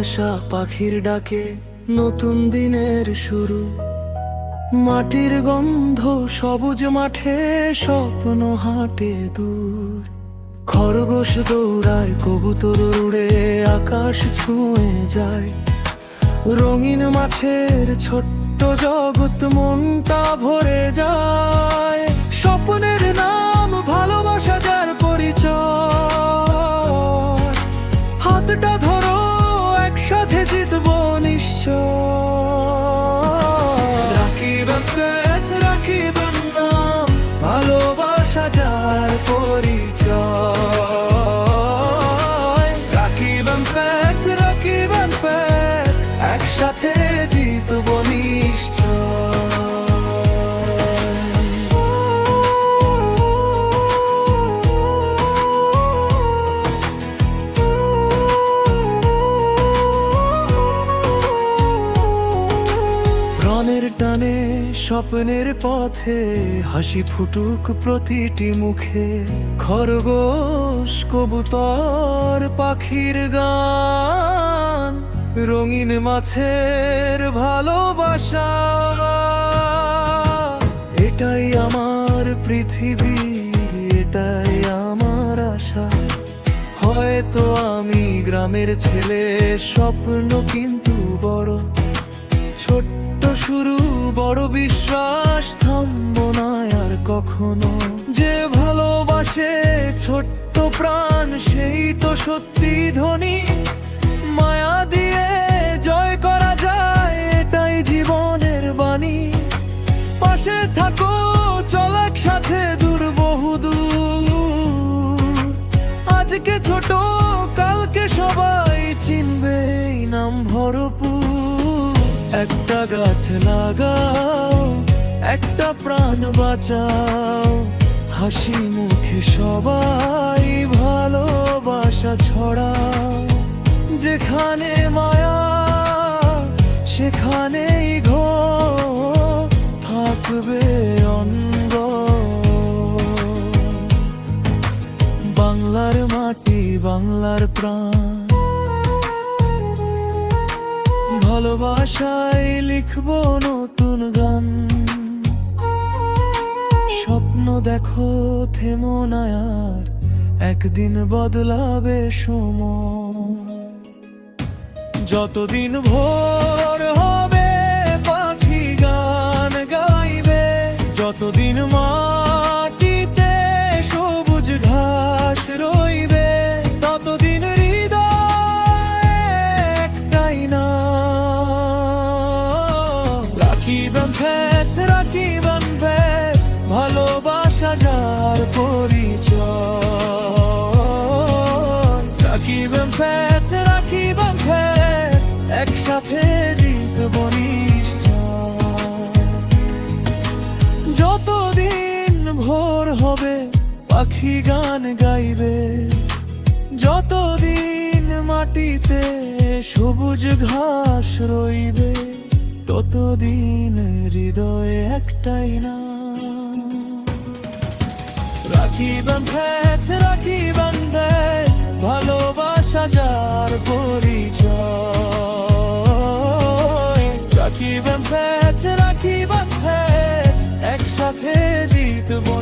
ভালোবাসা পাখির ডাকে নতুন দিনের শুরু। মাটির গন্ধ সবুজ মাঠে স্বপ্ন হাঁটে দূর। খরগোশ দৌড়ায় কবুতর উড়ে আকাশ ছুঁয়ে যায়। রঙিন মাঠের ছোট্ট জগৎ মনটা ভরে যায়। স্বপ্নের নাম ভালোবাসা যার পরিচয়। হাতটা ধরো একসাথে জিতবো নিশ্চয়। রাখিবেন নাম ভালোবাসা যার পরিচয়। রাখিবেন প্যাচ একসাথে জিতবো নিশ্চয়। রনের টানে স্বপ্নের পথে হাসি ফুটুক প্রতিটি মুখে। খরগোশ কবুতর পাখির গান, রঙিন মাছের ভালোবাসা। এটাই আমার পৃথিবী, এটাই আমার আশা। হয়তো আমি গ্রামের ছেলে, স্বপ্ন কিন্তু বড়। ছোট্ট শুরু বড় বিশ্বাস, থামবো না আর কখনো। যে ভালোবাসে ছোট্ট প্রাণ সেই তো সত্যি ধনী। মায়া দিয়ে জয় করা যায়, এটাই জীবনের বাণী। পাশে থাকো চল একসাথে দূর বহুদূর। আজকে ছোট কালকে সবাই চিনবে এই নাম ভরপুর। একটা গাছ লাগাও, একটা প্রাণ বাঁচাও। হাসি মুখে সবাই ভালোবাসা ছড়াও। যেখানে মায়া সেখানেই ঘর থাকবে অঙ্গ। বাংলার মাটি বাংলার প্রাণ, ভালোবাসায় লিখবো নতুন গান। স্বপ্ন দেখো থেমো না আর, একদিন বদলাবে সময়। যতদিন ভোর হবে পাখি গান গাইবে। যতদিন মাটিতে সবুজ ঘাস রইবে, ততদিন হৃদয় একটাই না। রাখিবেন প্যাচ ভালোবাসা যার পরিচয়। রাখিবেন প্যাচ একসাথে জিতবো নিশ্চয়। যতদিন ভোর হবে পাখি গান গাইবে। যতদিন মাটিতে সবুজ ঘাস রইবে, ততদিন হৃদয়ে একটাই না। রাখিবেন প্যাচ ভালোবাসা যার পরিচয়। রাখিবেন প্যাচ একসাথে জিতবো।